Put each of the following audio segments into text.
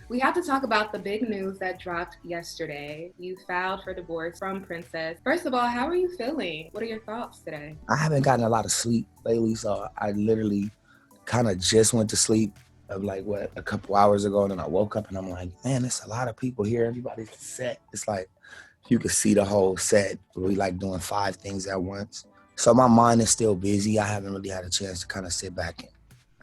We have to talk about the big news that dropped yesterday. You filed for divorce from Princess. First of all, how are you feeling? What are your thoughts today? I haven't gotten a lot of sleep lately, so I literally kind of just went to sleep of like what a couple hours ago, and then I woke up and I'm like, man, there's a lot of people here. Everybody's set. It's like you could see the whole set. We like doing 5 things at once. So my mind is still busy. I haven't really had a chance to kind of sit back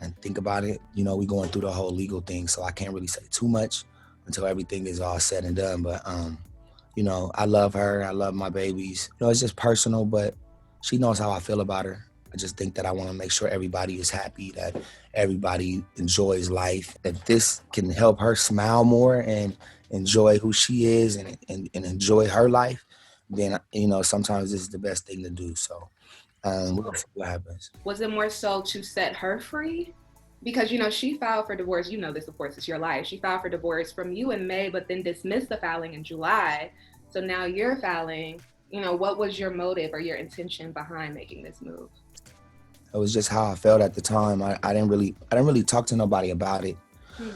and think about it. You know, we going through the whole legal thing, so I can't really say too much until everything is all said and done. But I love her. I love my babies. It's just personal, but she knows how I feel about her. I just think that I want to make sure everybody is happy, that everybody enjoys life. If this can help her smile more and enjoy who she is and enjoy her life, then sometimes this is the best thing to do. So we'll see what happens. Was it more so to set her free? Because she filed for divorce. You know this, of course, it's your life. She filed for divorce from you in May, but then dismissed the filing in July. So now you're filing. What was your motive or your intention behind making this move? It was just how I felt at the time. I didn't really talk to nobody about it Hmm.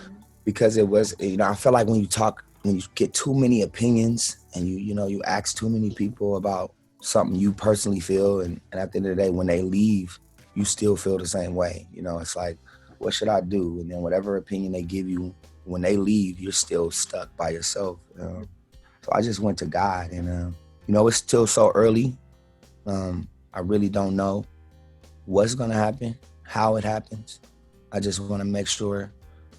because it was, I feel like when you get too many opinions and you ask too many people about something you personally feel, and at the end of the day, when they leave, you still feel the same way. It's like, what should I do? And then whatever opinion they give you, when they leave, you're still stuck by yourself. So I just went to God, and it's still so early. I really don't know what's gonna happen, how it happens. I just want to make sure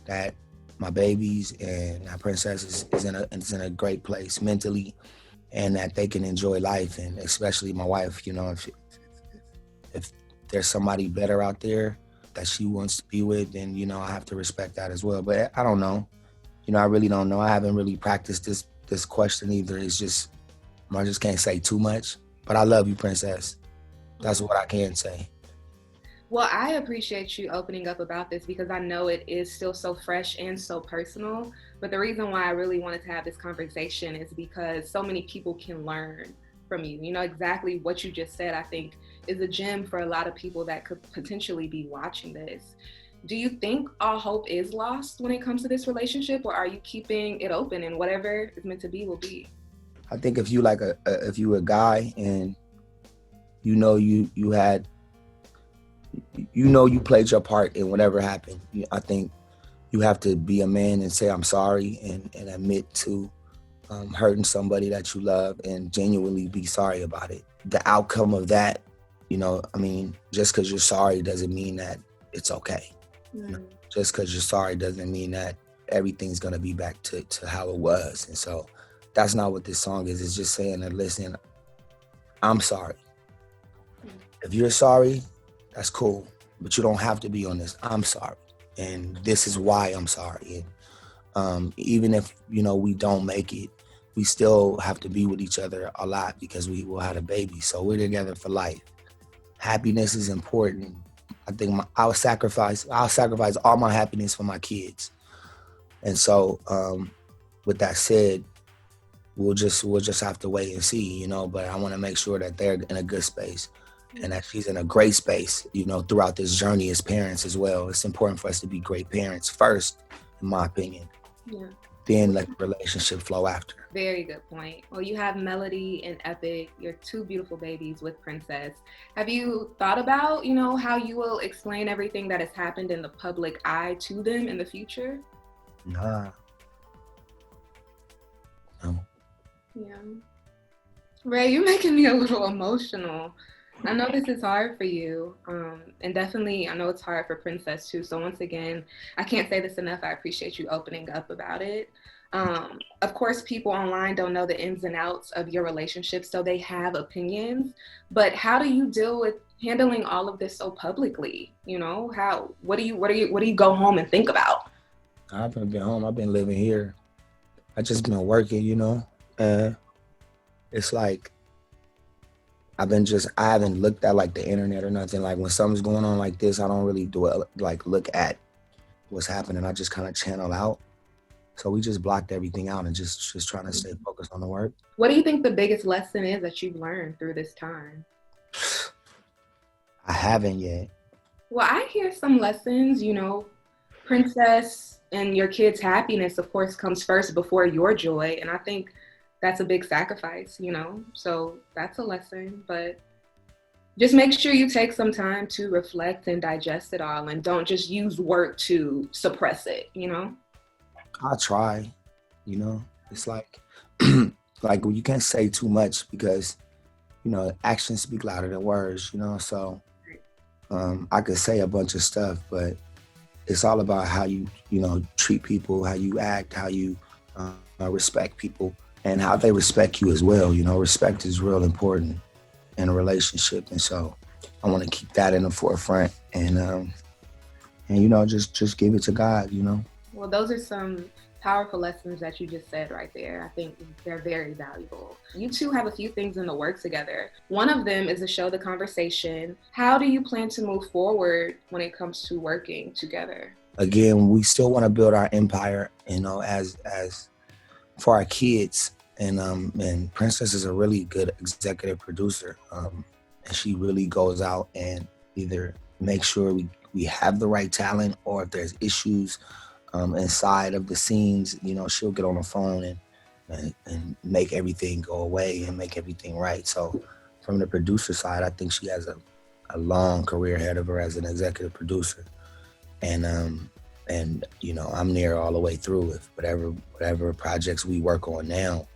that my babies and my princess is in a great place mentally, and that they can enjoy life, and especially my wife. If there's somebody better out there that she wants to be with, then I have to respect that as well. But I don't know. I really don't know. I haven't really practiced this question either. It's just I just can't say too much. But I love you, princess. That's what I can say. Well, I appreciate you opening up about this because I know it is still so fresh and so personal. But the reason why I really wanted to have this conversation is because so many people can learn from you. Exactly what you just said, I think, is a gem for a lot of people that could potentially be watching this. Do you think all hope is lost when it comes to this relationship, or are you keeping it open and whatever is meant to be will be? I think if you like if you a guy and you played your part in whatever happened, I think you have to be a man and say I'm sorry, and admit to hurting somebody that you love and genuinely be sorry about it. The outcome of that, I mean, just because you're sorry doesn't mean that it's okay. You know, Mm. just because you're sorry doesn't mean that everything's gonna be back to how it was. And so that's not what this song is. It's just saying that, listen, I'm sorry. If you're sorry, that's cool, but you don't have to be on this. I'm sorry, and this is why I'm sorry. And even if we don't make it, we still have to be with each other a lot because we will have a baby. So we're together for life. Happiness is important. I think I'll sacrifice all my happiness for my kids. And so, with that said, we'll just have to wait and see. But I want to make sure that they're in a good space and that she's in a great space, throughout this journey as parents as well. It's important for us to be great parents first, in my opinion. Yeah. Then let the relationship flow after. Very good point. Well, you have Melody and Epic, your two beautiful babies with Princess. Have you thought about, how you will explain everything that has happened in the public eye to them in the future? Nah, no. Yeah. Ray, you're making me a little emotional. I know this is hard for you. And definitely, I know it's hard for Princess too. So, once again, I can't say this enough. I appreciate you opening up about it. Of course, people online don't know the ins and outs of your relationship, so they have opinions. But how do you deal with handling all of this so publicly? What do you go home and think about? I haven't been home. I've been living here. I just been working. And it's like I haven't looked at like the internet or nothing. Like when something's going on like this, I don't really look at what's happening. I just kind of channel out. So we just blocked everything out and just trying to stay focused on the work. What do you think the biggest lesson is that you've learned through this time? I haven't yet. Well, I hear some lessons, Princess. And your kids' happiness, of course, comes first before your joy. And I think that's a big sacrifice, you know? So that's a lesson. But just make sure you take some time to reflect and digest it all and don't just use work to suppress it, you know? I try, you know. It's like like you can't say too much because actions speak louder than words, So I could say a bunch of stuff, but it's all about how you treat people, how you act, how you respect people, and how they respect you as well. Respect is real important in a relationship, and so I want to keep that in the forefront, and just give it to God. Well, those are some powerful lessons that you just said right there. I think they're very valuable. You two have a few things in the works together. One of them is to show the conversation. How do you plan to move forward when it comes to working together? Again, we still want to build our empire, as for our kids. And Princess is a really good executive producer. And she really goes out and either make sure we have the right talent, or if there's issues inside of the scenes, she'll get on the phone and make everything go away and make everything right. So from the producer side, I think she has a long career ahead of her as an executive producer. And I'm there all the way through with whatever projects we work on now.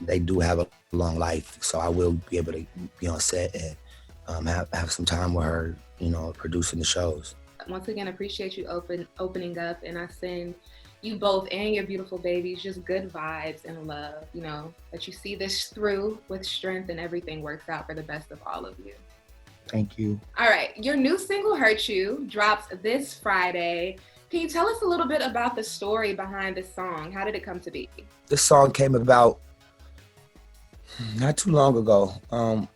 They do have a long life, so I will be able to be on set and have some time with her, producing the shows. Once again, appreciate you opening up, and I send you both and your beautiful babies just good vibes and love, that you see this through with strength and everything works out for the best of all of you. Thank you. All right, your new single, Hurt You, drops this Friday. Can you tell us a little bit about the story behind this song? How did it come to be? This song came about not too long ago.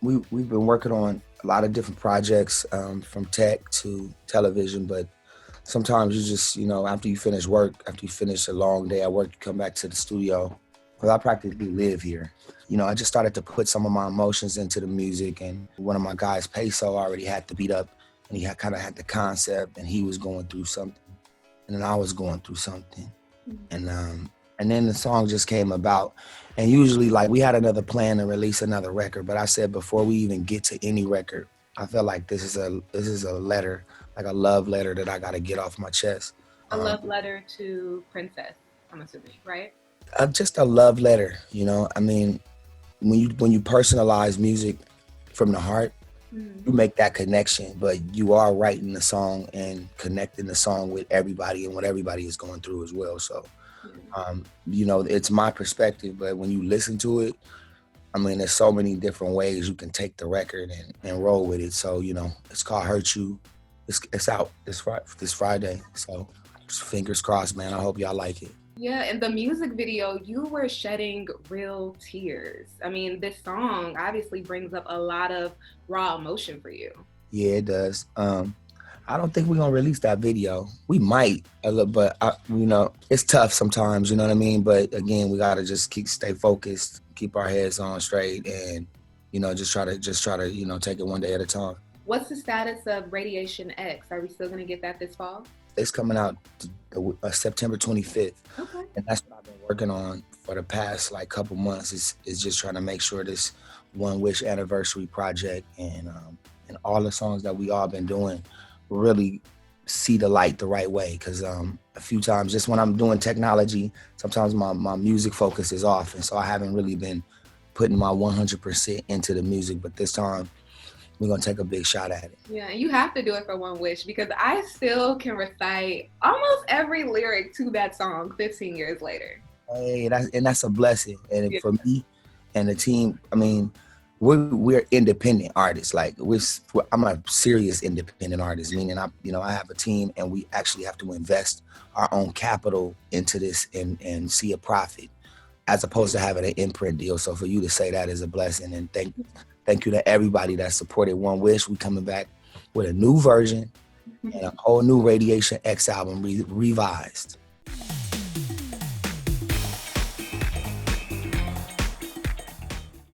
We've been working on a lot of different projects, from tech to television, but sometimes you just, after you finish work, after you finish a long day at work, you come back to the studio, because I practically live here. I just started to put some of my emotions into the music, and one of my guys, Peso, already had the beat up, and he kind of had the concept, and he was going through something, and then I was going through something, and then the song just came about. And usually, like, we had another plan to release another record, but I said before we even get to any record, I felt like this is a letter, like a love letter that I got to get off my chest. A love letter to Princess, I'm assuming, right? Just a love letter, I mean, when you personalize music from the heart, you make that connection, but you are writing the song and connecting the song with everybody and what everybody is going through as well. So, it's my perspective, but when you listen to it, I mean, there's so many different ways you can take the record and roll with it. So, it's called Hurt You. It's out this Friday. So fingers crossed, man. I hope y'all like it. Yeah, in the music video, you were shedding real tears. I mean, this song obviously brings up a lot of raw emotion for you. Yeah, it does. I don't think we're gonna release that video. We might, but it's tough sometimes. You know what I mean? But again, we gotta just stay focused, keep our heads on straight, and just try to take it one day at a time. What's the status of Radiation X? Are we still gonna get that this fall? It's coming out September 25th. Okay. And that's what I've been working on for the past couple months. Is just trying to make sure this One Wish anniversary project and all the songs that we all been doing really see the light the right way. Because a few times, just when I'm doing technology, sometimes my music focus is off, and so I haven't really been putting my 100% into the music. But this time, we're gonna take a big shot at it. Yeah, and you have to do it for One Wish, because I still can recite almost every lyric to that song 15 years later. Hey, that's a blessing. And for me and the team, I mean, we're independent artists. Like I'm a serious independent artist, meaning I have a team, and we actually have to invest our own capital into this and see a profit, as opposed to having an imprint deal. So for you to say that is a blessing, and thank you to everybody that supported One Wish. We coming back with a new version and a whole new Radiation X album revised.